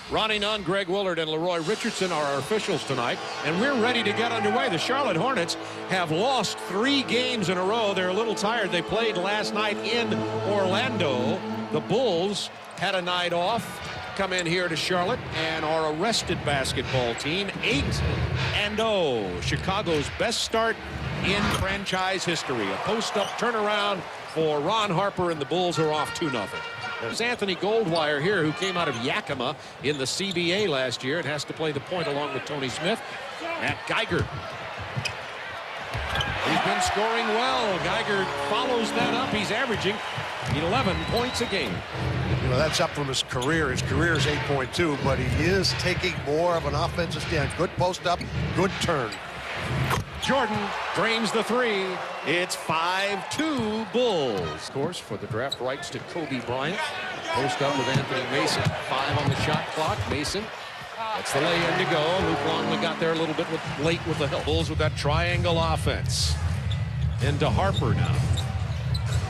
Ronnie Nunn, Greg Willard, and Leroy Richardson are our officials tonight, and we're ready to get underway. The Charlotte Hornets have lost 3 games in a row. They're a little tired. They played last night in Orlando. The Bulls had a night off, come in here to Charlotte, and are a rested basketball team, 8-0. Chicago's best start in franchise history. A post-up turnaround for Ron Harper, and the Bulls are off 2-0. There's Anthony Goldwire here, who came out of Yakima in the CBA last year and has to play the point along with Tony Smith. Matt Geiger. He's been scoring well. Geiger follows that up. He's averaging 11 points a game. You know, that's up from his career. His career is 8.2, but he is taking more of an offensive stand. Good post up, good turn. Jordan drains the 3. It's 5-2 Bulls. Of course, for the draft rights to Kobe Bryant. Post up with Anthony Mason. 5 on the shot clock. Mason. That's the lay-in to go. Luke Longley got there a little bit late with the help. Bulls with that triangle offense. Into Harper now.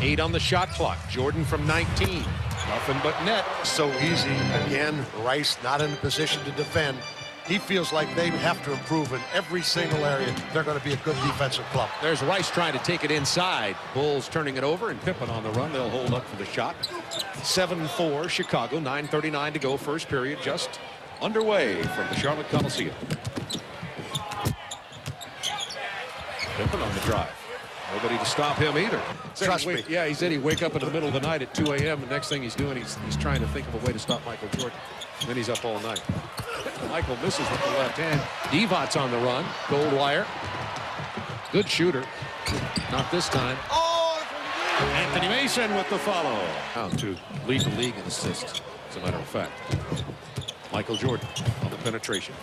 8 on the shot clock. Jordan from 19. Nothing but net. So easy. Again, Rice not in a position to defend. He feels like they have to improve in every single area. They're going to be a good defensive club. There's Rice trying to take it inside. Bulls turning it over, and Pippen on the run. They'll hold up for the shot. 7-4 Chicago. 9:39 to go. First period just underway from the Charlotte Coliseum. Pippen on the drive. Nobody to stop him either. Trust me. Yeah, he said he'd wake up in the middle of the night at 2 a.m. The next thing he's doing, he's trying to think of a way to stop Michael Jordan. And then he's up all night. Michael misses with the left hand. Divot's on the run. Goldwire. Good shooter. Not this time. Anthony Mason with the follow. Down to lead the league in assists, as a matter of fact. Michael Jordan on the penetration.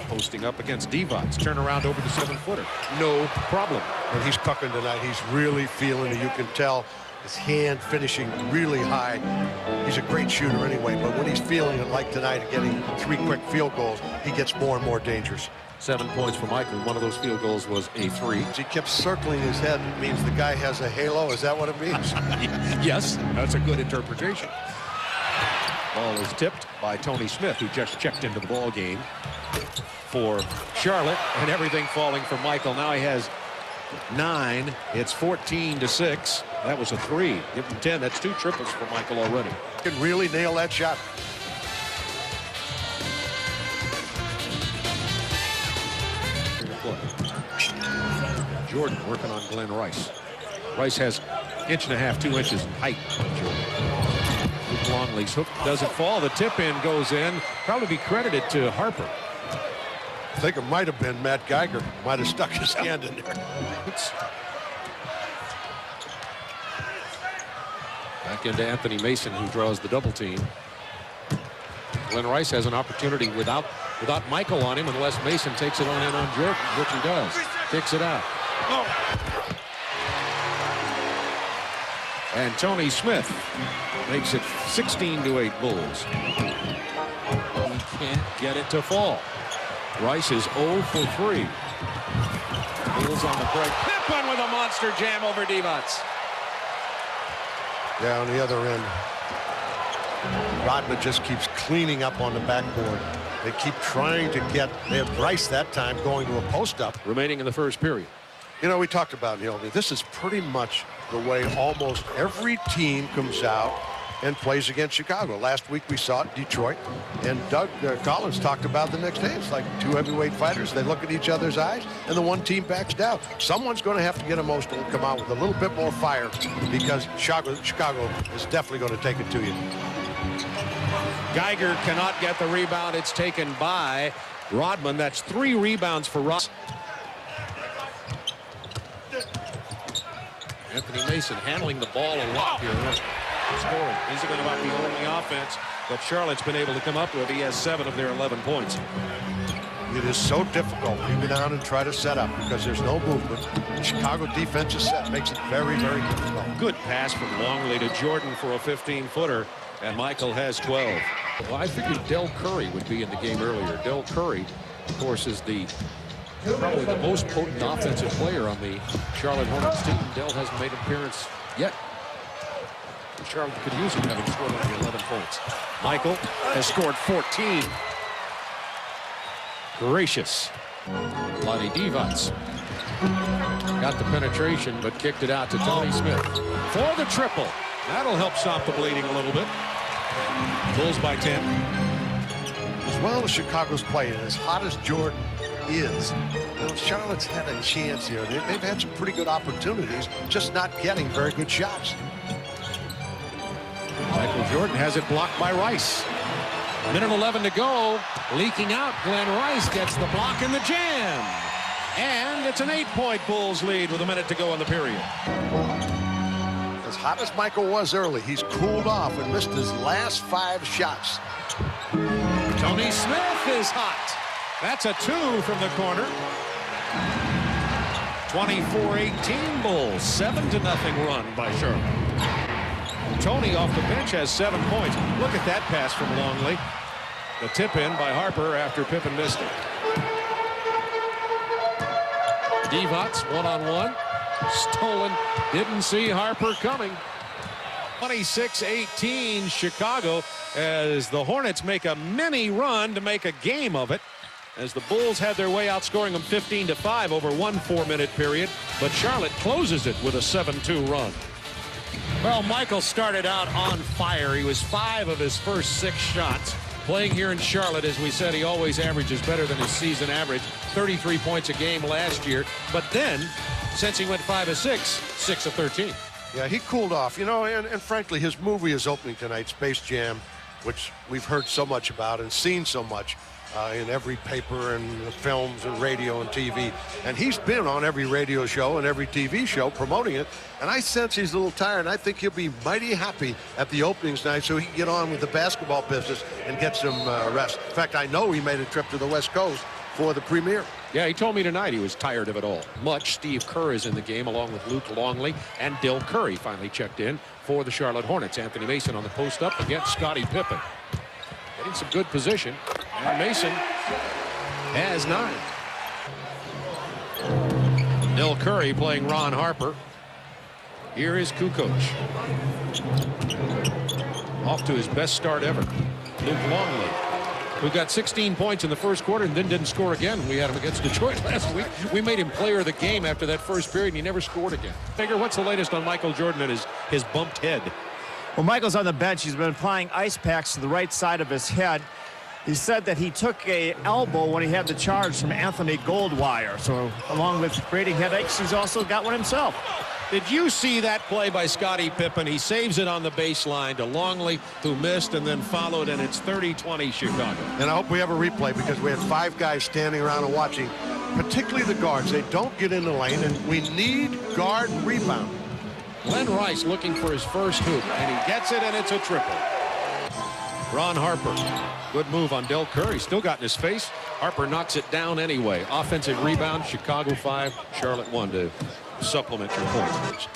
Posting up against Divot's. Turn around over the 7-footer. No problem. And he's cooking tonight. He's really feeling it. You can tell his hand finishing really high. He's a great shooter anyway, but when he's feeling it like tonight and getting 3 quick field goals, he gets more and more dangerous. 7 points for Michael. One of those field goals was a 3. He kept circling his head. It means the guy has a halo. Is that what it means? Yes, that's a good interpretation. Ball is tipped by Tony Smith, who just checked into the ball game for Charlotte, and everything falling for Michael. Now he has 9. It's 14-6. That was a 3. Give him 10. That's 2 triples for Michael already. Can really nail that shot. Jordan working on Glenn Rice. Rice has 1.5 to 2 inches in height on Jordan. Luke Longley's hook doesn't fall. The tip in goes in. Probably be credited to Harper. I think it might have been Matt Geiger. Might have stuck his hand in there. Back into Anthony Mason, who draws the double team. Glenn Rice has an opportunity without Michael on him, unless Mason takes it on in on Jordan, which he does. Kicks it out. And Tony Smith makes it 16-8 Bulls. He can't get it to fall. Rice is 0 for 3. Bulls on the break. Pippen with a monster jam over Divot's. Yeah, on the other end, Rodman just keeps cleaning up on the backboard. They keep trying to get, they have Rice that time going to a post-up. Remaining in the first period. You know, we talked about, this is pretty much the way almost every team comes out and plays against Chicago. Last week we saw it, Detroit, and Doug Collins talked about the next day. It's like 2 heavyweight fighters. They look at each other's eyes, and the one team backs down. Someone's going to have to get emotional and come out with a little bit more fire, because Chicago is definitely going to take it to you. Geiger cannot get the rebound. It's taken by Rodman. That's 3 rebounds for Rodman. Anthony Mason handling the ball a lot here. Scoring. These are going to be the only offense that Charlotte's been able to come up with. He has 7 of their 11 points. It is so difficult. You go down and try to set up because there's no movement. The Chicago defense is set. Makes it very, very difficult. Good pass from Longley to Jordan for a 15-footer, and Michael has 12. Well, I figured Del Curry would be in the game earlier. Del Curry, of course, is probably the most potent offensive player on the Charlotte Hornets team. Del hasn't made an appearance yet. Charlotte could use him, having scored only 11 points. Michael has scored 14. Gracious. Vlade Divac got the penetration, but kicked it out to Tony Smith for the triple. That'll help stop the bleeding a little bit. Bulls by 10. As well as Chicago's playing, as hot as Jordan is, you know, Charlotte's had a chance here. They've had some pretty good opportunities, just not getting very good shots. Michael Jordan has it blocked by Rice. Minute 11 to go. Leaking out. Glenn Rice gets the block and the jam. And it's an 8-point Bulls lead with a minute to go in the period. As hot as Michael was early, he's cooled off and missed his last 5 shots. Tony Smith is hot. That's a 2 from the corner. 24-18 Bulls. 7-0 run by Charlotte. Tony off the bench has 7 points. Look at that pass from Longley. The tip in by Harper after Pippen missed it. Divac one-on-one. Stolen. Didn't see Harper coming. 26-18 Chicago as the Hornets make a mini run to make a game of it, as the Bulls had their way outscoring them 15-5 over one 4-minute period, but Charlotte closes it with a 7-2 run. Well, Michael started out on fire. He was 5 of his first 6 shots. Playing here in Charlotte, as we said, he always averages better than his season average, 33 points a game last year. But then, since he went 5 of 6, 6 of 13. Yeah, he cooled off, you know, and frankly, his movie is opening tonight, Space Jam, which we've heard so much about and seen so much in every paper and films and radio and TV. And he's been on every radio show and every TV show promoting it. And I sense he's a little tired, and I think he'll be mighty happy at the openings night so he can get on with the basketball business and get some rest. In fact, I know he made a trip to the West Coast for the premiere. Yeah, he told me tonight he was tired of it all. Steve Kerr is in the game along with Luke Longley, and Dill Curry finally checked in for the Charlotte Hornets. Anthony Mason on the post up against Scottie Pippen. Getting some good position, and Mason has 9. Dill Curry playing Ron Harper. Here is Kukoc. Off to his best start ever. Luke Longley, who got 16 points in the first quarter and then didn't score again. We had him against Detroit last week. We made him player of the game after that first period, and he never scored again. Figure, what's the latest on Michael Jordan and his bumped head? Well, Michael's on the bench. He's been applying ice packs to the right side of his head. He said that he took an elbow when he had the charge from Anthony Goldwire. So along with creating headaches, he's also got one himself. Did you see that play by Scottie Pippen? He saves it on the baseline to Longley, who missed and then followed, and it's 30-20 Chicago. And I hope we have a replay, because we had 5 guys standing around and watching, particularly the guards. They don't get in the lane, and we need guard rebound. Glenn Rice looking for his first hoop, and he gets it, and it's a triple. Ron Harper, good move on Del Curry. Still got in his face. Harper knocks it down anyway. Offensive rebound, Chicago 5, Charlotte 1 to supplement your points.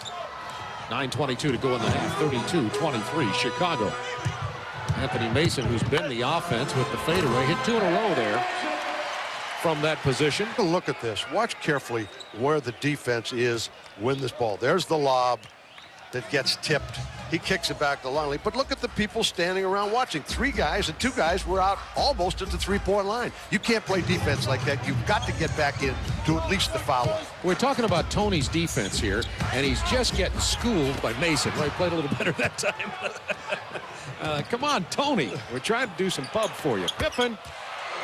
9:22 to go in the half. 32-23 Chicago. Anthony Mason, who's been the offense with the fadeaway, hit 2 in a row there from that position. Look at this. Watch carefully where the defense is when this ball. There's the lob that gets tipped. He kicks it back to Longley. But look at the people standing around watching. 3 guys and 2 guys were out almost at the 3-point line. You can't play defense like that. You've got to get back in to at least the foul line. We're talking about Tony's defense here, and he's just getting schooled by Mason. Well, he played a little better that time. Come on, Tony. We're trying to do some pub for you. Pippen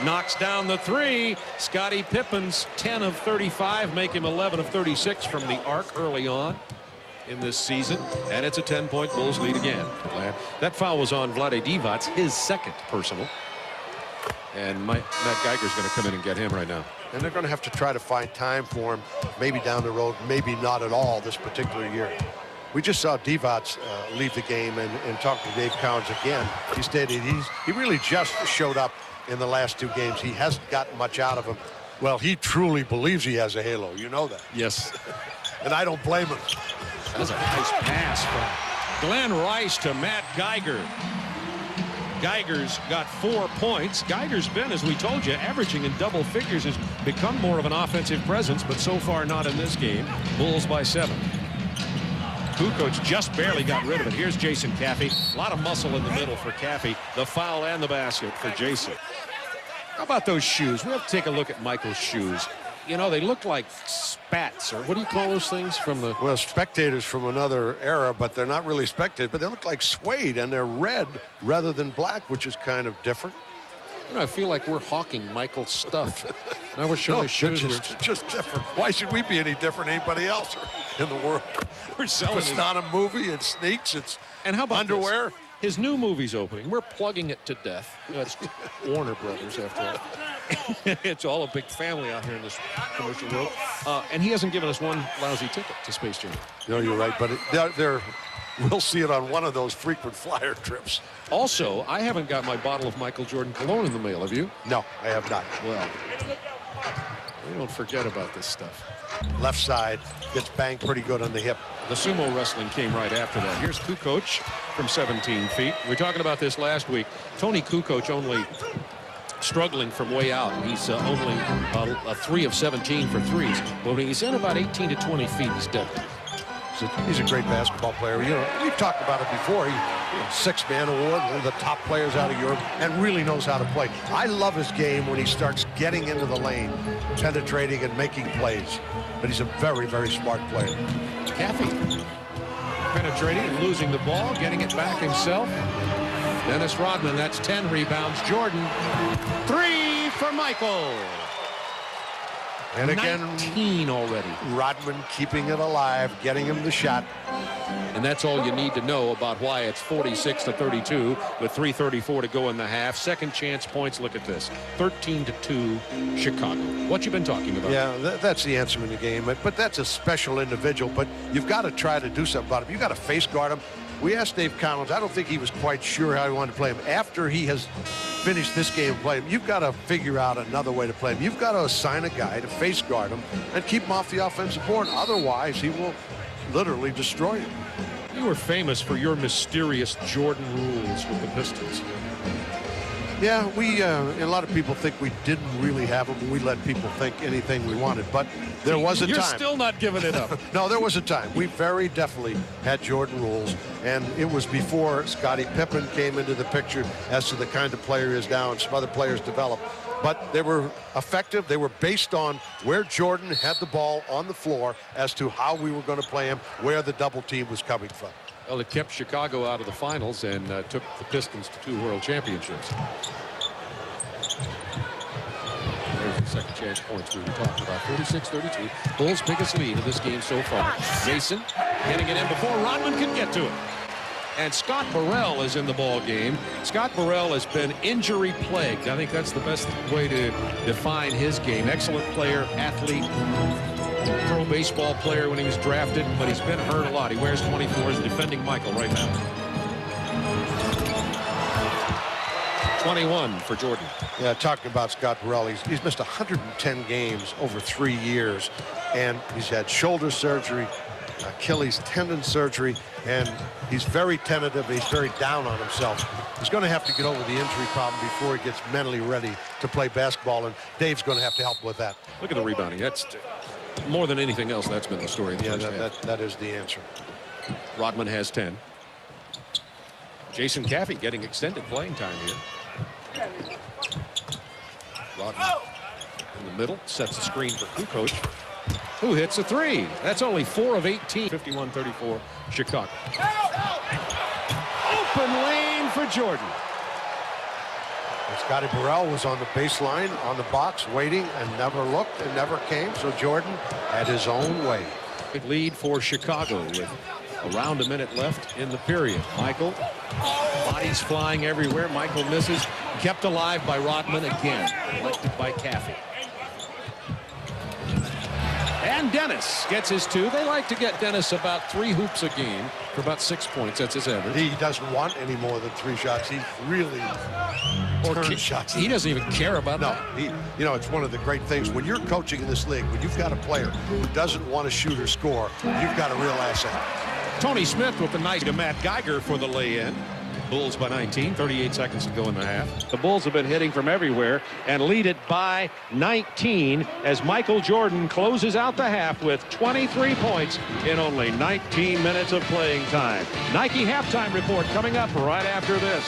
knocks down the 3. Scottie Pippen's 10 of 35, make him 11 of 36 from the arc early on in this season, and it's a 10-point Bulls lead again. That foul was on Vlade Divac, his 2nd personal, and Matt Geiger's going to come in and get him right now. And they're going to have to try to find time for him, maybe down the road, maybe not at all this particular year. We just saw Divac leave the game and talk to Dave Cowens again. He stated he really just showed up in the last 2 games. He hasn't gotten much out of him. Well, he truly believes he has a halo. You know that. Yes. And I don't blame him. That was a nice pass from Glenn Rice to Matt Geiger. Geiger's got 4 points. Geiger's been, as we told you, averaging in double figures, has become more of an offensive presence, but so far not in this game. Bulls by 7. Kukoc just barely got rid of it. Here's Jason Caffey. A lot of muscle in the middle for Caffey. The foul and the basket for Jason. How about those shoes? We have to take a look at Michael's shoes. You know, they look like spats, or what do you call those things from the... Well, spectators from another era, but they're not really spectators, but they look like suede, and they're red rather than black, which is kind of different. You know, I feel like we're hawking Michael's stuff. Now we're showing his shoes. Just different. Why should we be any different than anybody else in the world? We're selling It's not a movie. It's sneaks. It's and how about underwear. This? His new movie's opening. We're plugging it to death. That's Warner Brothers, after all. It's all a big family out here in this commercial world. And he hasn't given us one lousy ticket to Space Jam. No, you're right. But we'll see it on one of those frequent flyer trips. Also, I haven't got my bottle of Michael Jordan cologne in the mail. Have you? No, I have not. Well, we don't forget about this stuff. Left side gets banged pretty good on the hip. The sumo wrestling came right after that. Here's Kukoc from 17 feet. We were talking about this last week. Tony Kukoc only struggling from way out. He's only a 3 of 17 for threes. But when he's in about 18 to 20 feet, he's deadly. He's a great basketball player. You know, we've talked about it before. He six-man award, one of the top players out of Europe, and really knows how to play. I love his game when he starts getting into the lane, penetrating and making plays. But he's a very, very smart player. Caffey penetrating and losing the ball, getting it back himself. Dennis Rodman, that's 10 rebounds. Jordan, 3 for Michael. And again, 19 already. Rodman keeping it alive, getting him the shot. And that's all you need to know about why it's 46 to 32 with 3:34 to go in the half. Second chance points. Look at this. 13 to 2 Chicago. What you been talking about? Yeah, that's the answer in the game. But that's a special individual. But you've got to try to do something about him. You've got to face guard him. We asked Dave Collins. I don't think he was quite sure how he wanted to play him. After he has finished this game and play him, you've got to figure out another way to play him. You've got to assign a guy to face guard him and keep him off the offensive board. Otherwise, he will literally destroy you. You were famous for your mysterious Jordan rules with the Pistons. Yeah, a lot of people think we didn't really have them. We let people think anything we wanted, but there was a time. You're still not giving it up. No, there was a time. We very definitely had Jordan rules, and it was before Scottie Pippen came into the picture as to the kind of player he is now, and some other players developed. But they were effective. They were based on where Jordan had the ball on the floor as to how we were going to play him, where the double team was coming from. Well, it kept Chicago out of the finals and took the Pistons to 2 world championships. There's the second chance points we were talking about. 46-32. Bulls' biggest lead of this game so far. Mason getting it in before Rodman can get to it. And Scott Burrell is in the ball game. Scott Burrell has been injury plagued. I think that's the best way to define his game. Excellent player, athlete, pro baseball player when he was drafted, but he's been hurt a lot. He wears 24, is defending Michael right now. 21 for Jordan. Yeah, talking about Scott Burrell, he's missed 110 games over 3 years, and he's had shoulder surgery, Achilles tendon surgery, and he's very tentative. He's very down on himself. He's going to have to get over the injury problem before he gets mentally ready to play basketball, and Dave's going to have to help with that. Look at the rebounding. That's more than anything else. That's been the story. Yeah, that is the answer. Rodman has 10. Jason Caffey getting extended playing time here. Rodman in the middle, sets the screen for Kukoc, who hits a 3. That's only 4 of 18. 51-34 Chicago. Open lane for Jordan. And Scotty Burrell was on the baseline, on the box, waiting, and never looked and never came. So Jordan had his own way. Big lead for Chicago with around a minute left in the period. Michael, bodies flying everywhere. Michael misses. Kept alive by Rodman again. Elected by Caffey. And Dennis gets his 2. They like to get Dennis about 3 hoops a game for about 6 points. That's his average. He doesn't want any more than 3 shots. He really turns shots. He doesn't even care about that. You know, it's one of the great things when you're coaching in this league, when you've got a player who doesn't want to shoot or score, you've got a real asset. Tony Smith with the nice to Matt Geiger for the lay-in. Bulls by 19, 38 seconds to go in the half. The Bulls have been hitting from everywhere and lead it by 19 as Michael Jordan closes out the half with 23 points in only 19 minutes of playing time. Nike halftime report coming up right after this.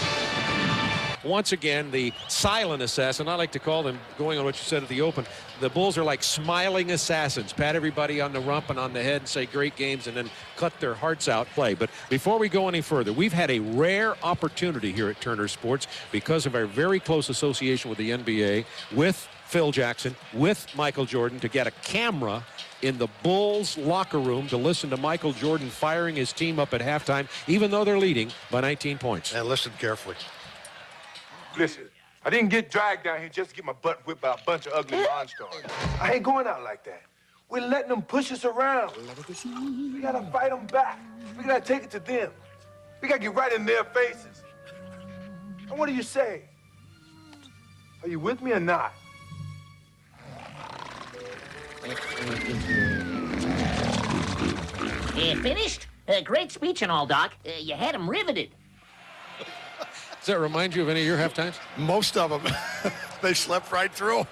Once again, the silent assassin, I like to call them, going on what you said at the open, the Bulls are like smiling assassins. Pat everybody on the rump and on the head and say great games and then cut their hearts out play. But before we go any further, we've had a rare opportunity here at Turner Sports because of our very close association with the NBA, with Phil Jackson, with Michael Jordan, to get a camera in the Bulls locker room to listen to Michael Jordan firing his team up at halftime, even though they're leading by 19 points. And listen carefully. Listen, I didn't get dragged down here just to get my butt whipped by a bunch of ugly monsters. I ain't going out like that. We're letting them push us around. We gotta fight them back. We gotta take it to them. We gotta get right in their faces. And what do you say? Are you with me or not? Finished? Great speech and all, Doc. You had him riveted. Does that remind you of any of your halftimes? Most of them, they slept right through.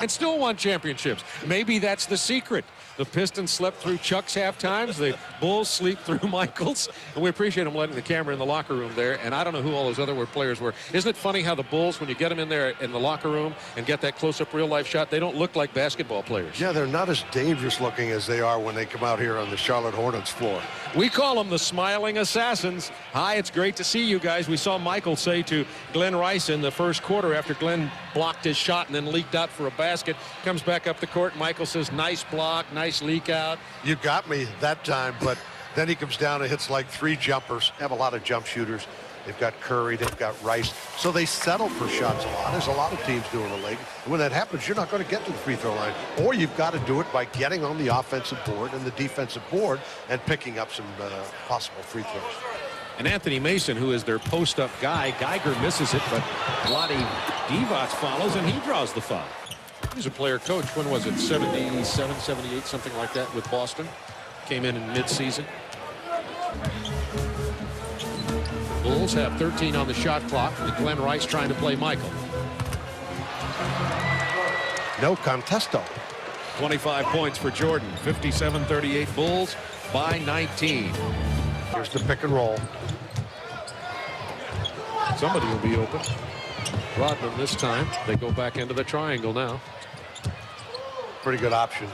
And still won championships. Maybe that's the secret. The Pistons slept through Chuck's halftimes. The Bulls sleep through Michael's. And we appreciate them letting the camera in the locker room there. And I don't know who all those other players were. Isn't it funny how the Bulls, when you get them in there in the locker room and get that close-up real-life shot, they don't look like basketball players. Yeah, they're not as dangerous looking as they are when they come out here on the Charlotte Hornets floor. We call them the Smiling Assassins. Hi, it's great to see you guys. We saw Michael say to Glenn Rice in the first quarter after Glenn blocked his shot and then leaked out for a basket. Comes back up the court. Michael says, nice block, nice leak out. You got me that time, but then he comes down and hits like 3 jumpers. They have a lot of jump shooters. They've got Curry, they've got Rice. So they settle for shots a lot. There's a lot of teams doing the league. And when that happens, you're not going to get to the free throw line. Or you've got to do it by getting on the offensive board and the defensive board and picking up some possible free throws. And Anthony Mason, who is their post-up guy, Geiger misses it, but Vlade Divac follows, and he draws the foul. He's a player coach. When was it? 77, 78, something like that with Boston. Came in mid-season. Bulls have 13 on the shot clock, and Glenn Rice trying to play Michael. No contesto. 25 points for Jordan. 57-38 Bulls by 19. Here's the pick and roll. Somebody will be open. Rodman this time. They go back into the triangle now. Pretty good option.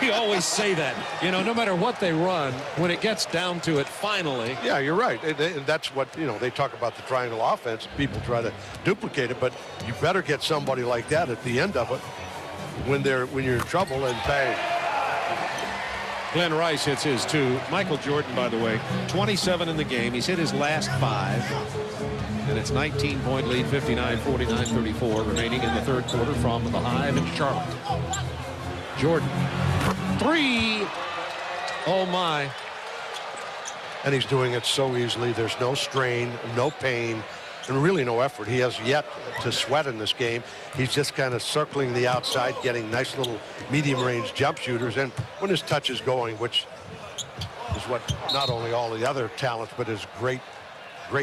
We always say that, you know, no matter what they run, when it gets down to it finally. Yeah, you're right. And that's what, you know, they talk about the triangle offense. People try to duplicate it, but you better get somebody like that at the end of it when you're in trouble, and bang. Glenn Rice hits his 2. Michael Jordan, by the way, 27 in the game. He's hit his last 5. And it's 19-point lead, 59-49-34 remaining in the third quarter from the Hive in Charlotte. Jordan, 3. Oh, my. And he's doing it so easily. There's no strain, no pain, and really no effort. He has yet to sweat in this game. He's just kind of circling the outside, getting nice little medium-range jump shooters. And when his touch is going, which is what not only all the other talents, but his great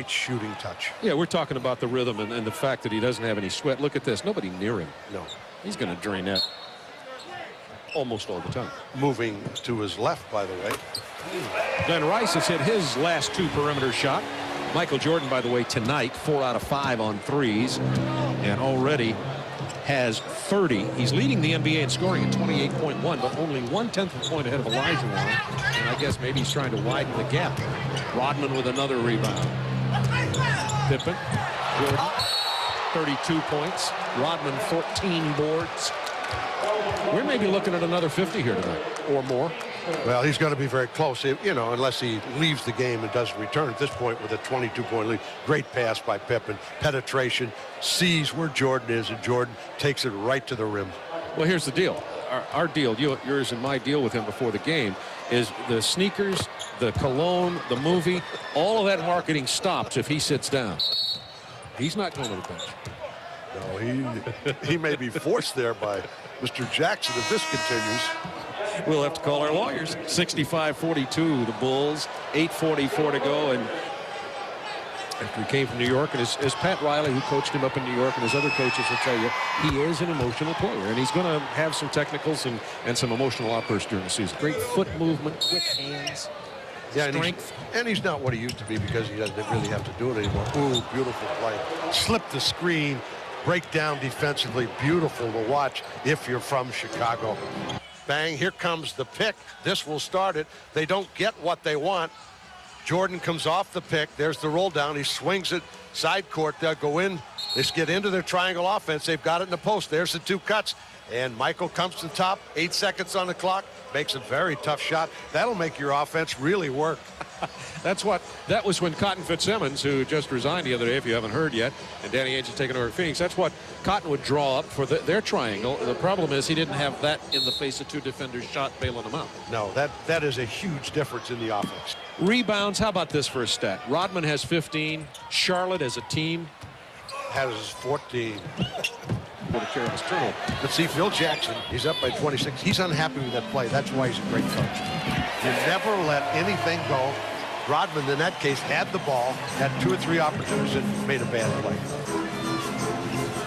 shooting touch. Yeah, we're talking about the rhythm and the fact that he doesn't have any sweat. Look at this. Nobody near him. No. He's going to drain that almost all the time. Moving to his left, by the way. Glenn Rice has hit his last 2 perimeter shot. Michael Jordan, by the way, tonight, 4 out of 5 on threes, and already has 30. He's leading the NBA in scoring at 28.1, but only 1/10 of a point ahead of Elijah Wan. And I guess maybe he's trying to widen the gap. Rodman with another rebound. Pippen, Jordan, 32 points. Rodman, 14 boards. We're maybe looking at another 50 here tonight, or more. Well, he's going to be very close, you know, unless he leaves the game and doesn't return at this point with a 22-point lead. Great pass by Pippen. Penetration, sees where Jordan is, and Jordan takes it right to the rim. Well, here's the deal. Our deal, yours and my deal with him before the game, is the sneakers, the cologne, the movie, all of that marketing stops if he sits down. He's not going to the bench. No, he may be forced there by Mr. Jackson if this continues. We'll have to call our lawyers. 65-42, the Bulls, 8:44 to go, and after he came from New York, and as Pat Riley, who coached him up in New York, and his other coaches will tell you, he is an emotional player, and he's going to have some technicals and some emotional outbursts during the season. Great foot movement, quick hands, strength. And he's not what he used to be because he doesn't really have to do it anymore. Ooh, beautiful play. Slip the screen, break down defensively. Beautiful to watch if you're from Chicago. Bang, here comes the pick. This will start it. They don't get what they want. Jordan comes off the pick. There's the roll down. He swings it side court. They'll go in. They get into their triangle offense. They've got it in the post. There's the 2 cuts. And Michael comes to the top. 8 seconds on the clock. Makes a very tough shot. That'll make your offense really work. That was when Cotton Fitzsimmons, who just resigned the other day, if you haven't heard yet, and Danny Ainge has taken over Phoenix, that's what Cotton would draw up for their triangle. The problem is he didn't have that in the face of 2 defenders shot bailing them out. No, that is a huge difference in the offense. Rebounds, how about this for a stat? Rodman has 15. Charlotte as a team has 14. What a careless turnover. But see, Phil Jackson, he's up by 26. He's unhappy with that play. That's why he's a great coach. You never let anything go. Rodman, in that case, had the ball, had 2 or 3 opportunities, and made a bad play.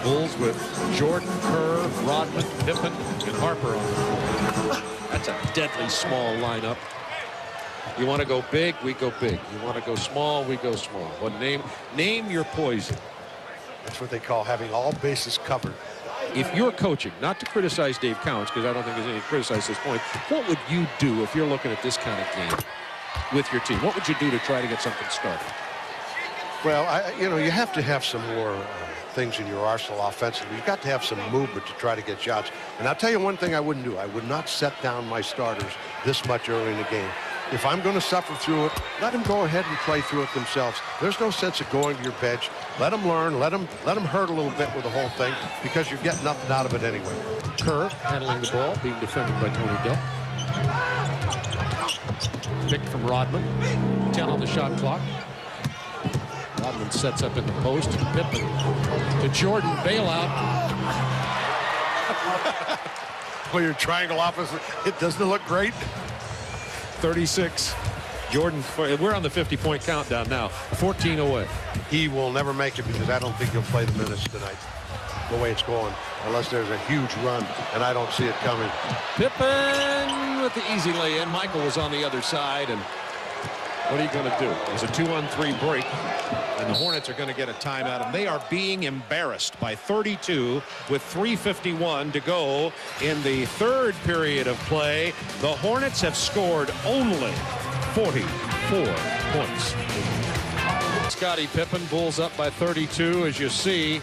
Bulls with Jordan, Kerr, Rodman, Pippen, and Harper on the floor. That's a deadly small lineup. You want to go big, we go big. You want to go small, we go small. But name your poison. That's what they call having all bases covered. If you're coaching, not to criticize Dave Counts, because I don't think there's any to criticize this point, what would you do if you're looking at this kind of game with your team? What would you do to try to get something started? Well, you have to have some more things in your arsenal offensively. You've got to have some movement to try to get shots. And I'll tell you one thing I wouldn't do. I would not set down my starters this much early in the game. If I'm going to suffer through it, let them go ahead and play through it themselves. There's no sense of going to your bench. Let them learn. Let them hurt a little bit with the whole thing because you're getting nothing out of it anyway. Kerr handling the ball, being defended by Tony Delk. Pick from Rodman. 10 on the shot clock. Rodman sets up in the post. Pippen to Jordan. Bailout. Well, your triangle offense, it doesn't look great. 36. Jordan, we're on the 50-point countdown now. 14 away. He will never make it because I don't think he'll play the minutes tonight, the way it's going, unless there's a huge run, and I don't see it coming. Pippen with the easy lay-in. Michael was on the other side, and what are you going to do? There's a 2-on-3 break, and the Hornets are going to get a timeout, and they are being embarrassed by 32 with 3:51 to go in the 3rd period of play. The Hornets have scored only 44 points. Scottie Pippen, Bulls up by 32. As you see,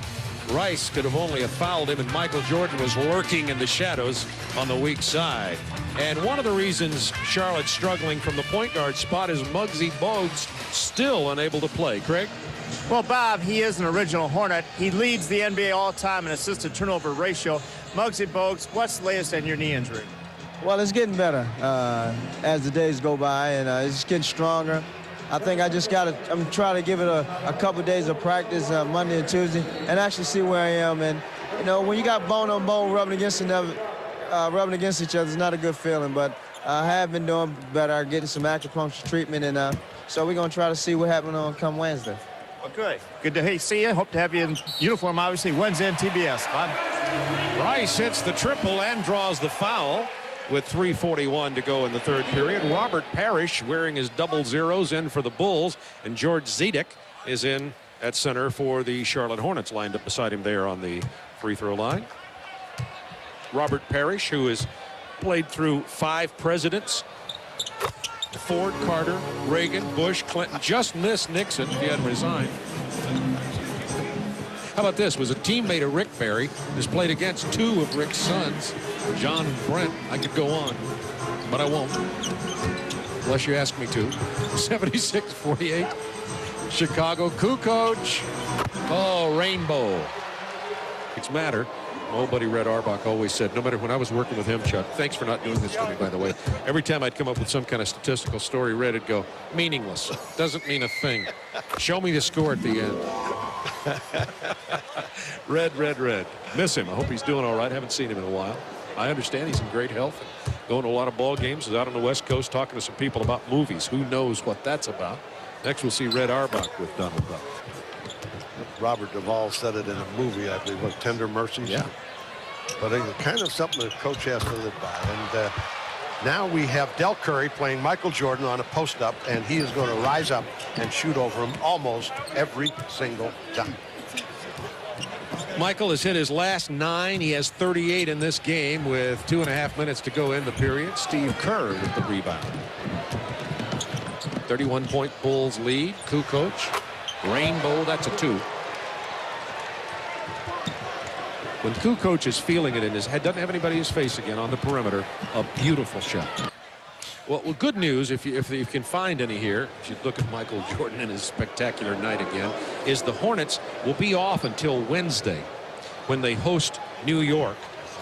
Rice could have only fouled him, and Michael Jordan was lurking in the shadows on the weak side. And one of the reasons Charlotte's struggling from the point guard spot is Muggsy Bogues still unable to play. Craig? Well, Bob, he is an original Hornet. He leads the NBA all-time in assist to turnover ratio. Muggsy Bogues, what's the latest on your knee injury? Well, it's getting better as the days go by, and it's getting stronger. I think I just I'm trying to give it a couple days of practice Monday and Tuesday and actually see where I am. And, when you got bone on bone rubbing against each other, it's not a good feeling. But I have been doing better, getting some acupuncture treatment, and so we're going to try to see what happens on come Wednesday. Well, good to see you. Hope to have you in uniform, obviously, Wednesday in TBS. Bob. Rice hits the triple and draws the foul with 3:41 to go in the 3rd period. Robert Parrish wearing his double zeros in for the Bulls, and George Zedek is in at center for the Charlotte Hornets, lined up beside him there on the free throw line. Robert Parrish, who has played through 5 presidents, Ford, Carter, Reagan, Bush, Clinton, just missed Nixon if he hadn't resigned. How about this? Was a teammate of Rick Barry, has played against 2 of Rick's sons, John and Brent. I could go on, but I won't, unless you ask me to. 76-48. Chicago Kukoc. Oh, rainbow. It's matter. My old buddy Red Auerbach always said, no matter when I was working with him, Chuck, thanks for not doing this to me, by the way. Every time I'd come up with some kind of statistical story, Red would go, meaningless. Doesn't mean a thing. Show me the score at the end. Red. Miss him. I hope he's doing all right. Haven't seen him in a while. I understand he's in great health. Going to a lot of ball games. He's out on the West Coast talking to some people about movies. Who knows what that's about. Next, we'll see Red Auerbach with Donald Duck. Robert Duvall said it in a movie, I believe, what, Tender Mercies? Yeah. But it's kind of something the coach has to live by. And now we have Del Curry playing Michael Jordan on a post-up, and he is going to rise up and shoot over him almost every single time. Michael has hit his last 9. He has 38 in this game with 2.5 minutes to go in the period. Steve Kerr with the rebound. 31-point Bulls lead. Kukoc. Rainbow, that's a 2. When Kukoc is feeling it in his head, doesn't have anybody in his face again on the perimeter, a beautiful shot. Well, good news, if you can find any here, if you look at Michael Jordan and his spectacular night again, is the Hornets will be off until Wednesday when they host New York.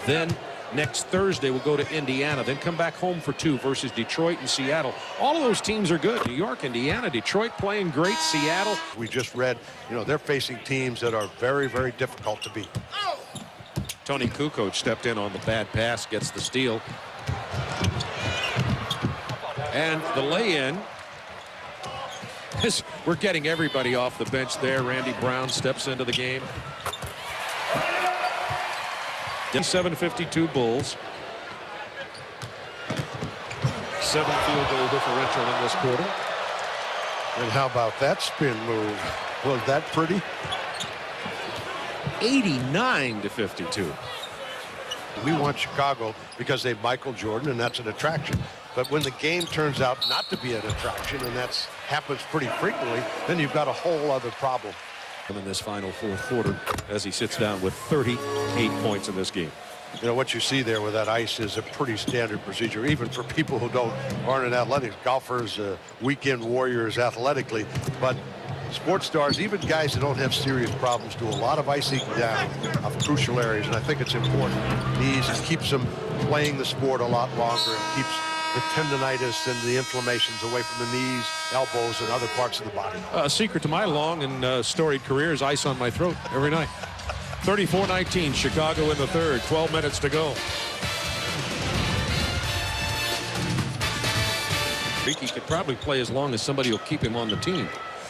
Then next Thursday we'll go to Indiana, then come back home for 2 versus Detroit and Seattle. All of those teams are good. New York, Indiana, Detroit playing great. Seattle. We just read, they're facing teams that are very, very difficult to beat. Tony Kukoc stepped in on the bad pass, gets the steal. And the lay-in. We're getting everybody off the bench there. Randy Brown steps into the game. 7:52 Bulls. 7 field goal differential in this quarter. And how about that spin move? Was that pretty? 89-52. We want Chicago because they have Michael Jordan, and that's an attraction. But when the game turns out not to be an attraction, and that happens pretty frequently, then you've got a whole other problem. In this final fourth quarter, as he sits down with 38 points in this game. What you see there with that ice is a pretty standard procedure, even for people who aren't in athletics. Golfers, weekend warriors athletically, but sports stars, even guys that don't have serious problems, do a lot of icing down of crucial areas, and I think it's important. It keeps them playing the sport a lot longer and keeps the tendonitis and the inflammations away from the knees, elbows, and other parts of the body. A secret to my long and storied career is ice on my throat every night. 34-19, Chicago in the third, 12 minutes to go. He could probably play as long as somebody will keep him on the team.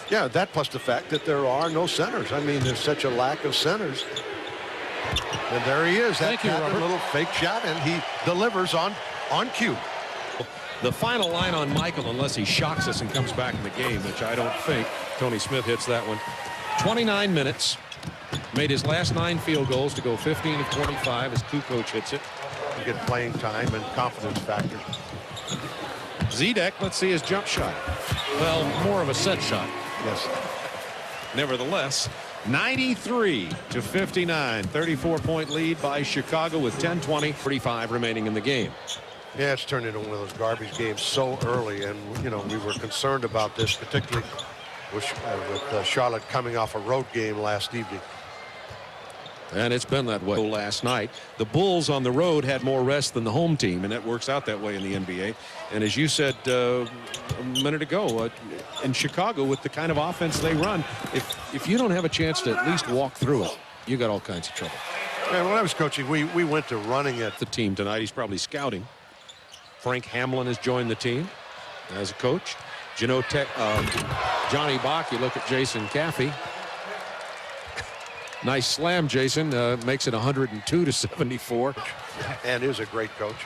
Yeah, that plus the fact that there are no centers. I mean, there's such a lack of centers. And there he is. That little fake shot, and he delivers on cue. The final line on Michael, unless he shocks us and comes back in the game, which I don't think. Tony Smith hits that one. 29 minutes. Made his last 9 field goals to go 15 of 25 as Kukoc hits it. Get playing time and confidence factors. Zedek, let's see his jump shot. Well, more of a set shot. Yes. Nevertheless, 93-59, 34-point lead by Chicago with 10:20, 35 remaining in the game. Yeah, it's turned into one of those garbage games so early, and we were concerned about this, particularly with Charlotte coming off a road game last evening. And it's been that way last night. The Bulls on the road had more rest than the home team, and that works out that way in the NBA. And as you said a minute ago, in Chicago, with the kind of offense they run, if you don't have a chance to at least walk through it, you got all kinds of trouble. Yeah, when I was coaching, we went to running at the team tonight. He's probably scouting. Frank Hamlin has joined the team as a coach. Johnny Bach, you look at Jason Caffey. Nice slam, Jason. Makes it 102-74. And is a great coach.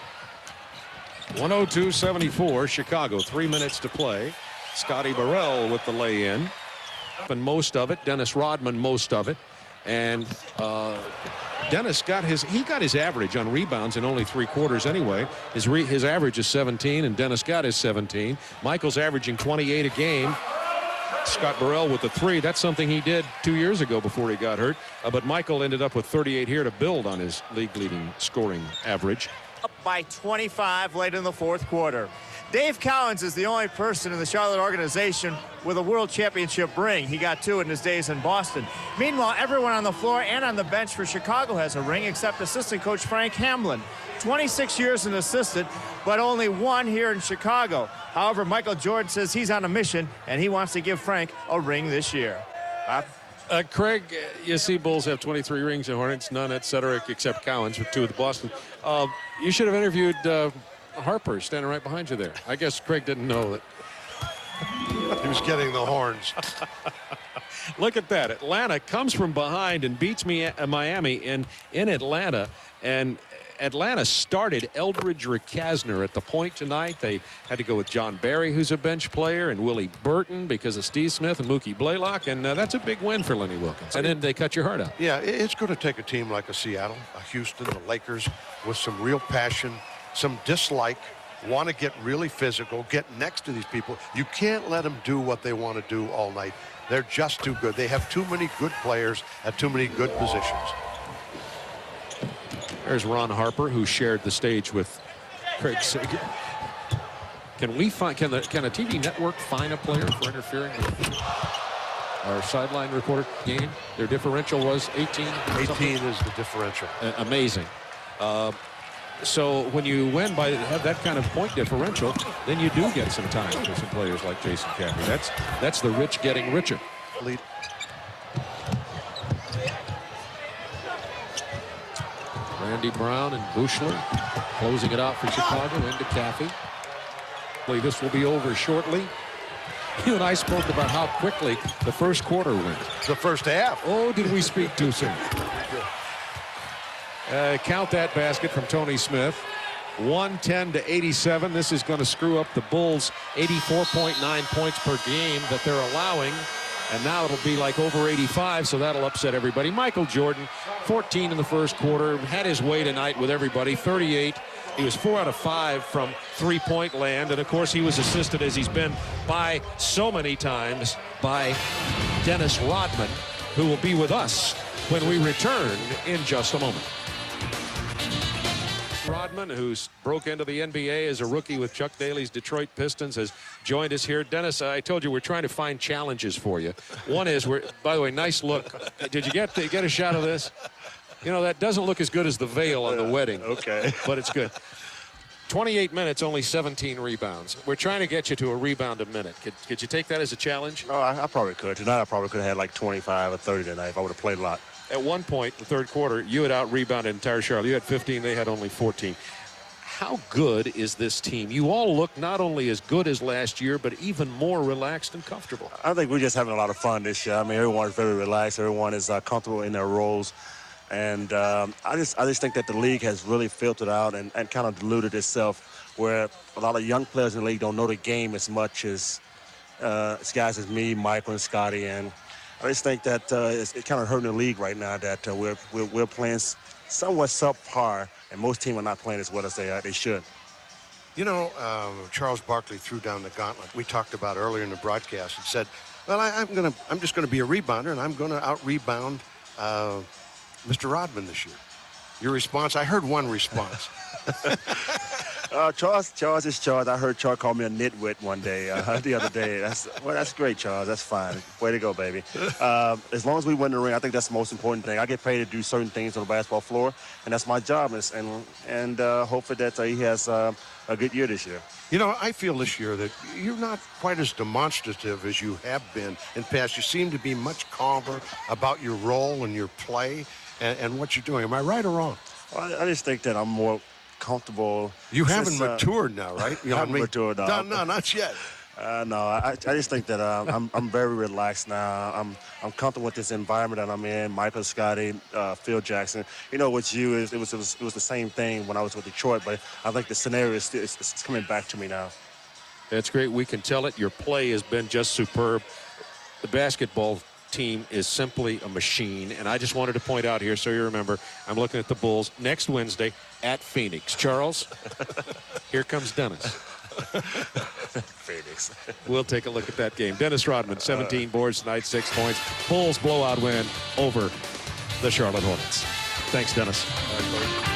102-74, Chicago. 3 minutes to play. Scotty Burrell with the lay-in. And most of it. Dennis Rodman most of it. And Dennis got his average on rebounds in only 3 quarters anyway. His average is 17, and Dennis got his 17. Michael's averaging 28 a game. Scott Burrell with the 3. That's something he did 2 years ago before he got hurt. But Michael ended up with 38 here to build on his league-leading scoring average. Up by 25 late in the fourth quarter. Dave Cowens is the only person in the Charlotte organization with a world championship ring. He got 2 in his days in Boston. Meanwhile, everyone on the floor and on the bench for Chicago has a ring except assistant coach Frank Hamlin. 26 years an assistant, but only 1 here in Chicago. However, Michael Jordan says he's on a mission, and he wants to give Frank a ring this year. Craig, you see Bulls have 23 rings and Hornets, none at Cedric except Cowens with 2 at the Boston. You should have interviewed Harper standing right behind you there. I guess Craig didn't know that. He was getting the horns. Look at that. Atlanta comes from behind and beats Miami in Atlanta. And Atlanta started Eldridge Rakasner at the point tonight. They had to go with John Barry, who's a bench player, and Willie Burton because of Steve Smith and Mookie Blaylock. And that's a big win for Lenny Wilkens. And then they cut your heart out. Yeah, it's going to take a team like a Seattle, a Houston, the Lakers, with some real passion, some dislike, want to get really physical, get next to these people. You can't let them do what they want to do all night. They're just too good. They have too many good players at too many good positions. There's Ron Harper, who shared the stage with Craig Sagan. Can we find? Can a TV network find a player for interfering with our sideline reporter game? Their differential was 18. 18 is the differential. Amazing. So when you win by have that kind of point differential, then you do get some time for some players like Jason Caffrey. That's the rich getting richer. Lead. Randy Brown and Buechler closing it out for Chicago into Caffey. This will be over shortly. You and I spoke about how quickly the first quarter went. The first half. Oh, did we speak too soon? Count that basket from Tony Smith. 110-87. This is going to screw up the Bulls' 84.9 points per game that they're allowing. And now it'll be like over 85, so that'll upset everybody. Michael Jordan, 14 in the first quarter, had his way tonight with everybody, 38. He was 4 out of 5 from three-point land. And, of course, he was assisted, as he's been by so many times, by Dennis Rodman, who will be with us when we return in just a moment. Rodman, who's broke into the NBA as a rookie with Chuck Daly's Detroit Pistons, has joined us here. Dennis, I told you we're trying to find challenges for you. One is, by the way, nice look. Did you get a shot of this? You know, that doesn't look as good as the veil on the wedding. Okay. But it's good. 28 minutes, only 17 rebounds. We're trying to get you to a rebound a minute. Could you take that as a challenge? No, I probably could. Tonight I probably could have had like 25 or 30 tonight if I would have played a lot. At one point, the third quarter, you had out-rebounded entire Charlotte. You had 15, they had only 14. How good is this team? You all look not only as good as last year, but even more relaxed and comfortable. I think we're just having a lot of fun this year. I mean, everyone is very relaxed. Everyone is comfortable in their roles. And I just think that the league has really filtered out and kind of diluted itself, where a lot of young players in the league don't know the game as much as guys as me, Michael, and Scotty. And I just think that it's kind of hurting the league right now that we're playing somewhat subpar, and most teams are not playing as well as they should. You know, Charles Barkley threw down the gauntlet. We talked about earlier in the broadcast and said, well, I'm just going to be a rebounder, and I'm going to out-rebound Mr. Rodman this year. Your response? I heard one response. Charles is Charles. I heard Charles call me a nitwit one day, the other day. That's great, Charles. That's fine. Way to go, baby. As long as we win the ring, I think that's the most important thing. I get paid to do certain things on the basketball floor, and that's my job. And hopefully that he has a good year this year. You know, I feel this year that you're not quite as demonstrative as you have been in past. You seem to be much calmer about your role and your play and what you're doing. Am I right or wrong? Well, I just think that I'm more comfortable. You haven't matured now, right? I haven't matured. No, not yet. No, I just think that I'm very relaxed now. I'm comfortable with this environment that I'm in. Michael, Scotty, Phil Jackson. You know, with you, it was the same thing when I was with Detroit, but I think the scenario is it's coming back to me now. That's great. We can tell it. Your play has been just superb. The basketball team is simply a machine, and I just wanted to point out here so you remember, I'm looking at the Bulls next Wednesday at Phoenix. Charles, here comes Dennis. Phoenix. We'll take a look at that game. Dennis Rodman, 17 boards tonight, 6 points. Bulls blowout win over the Charlotte Hornets. Thanks, Dennis. All right,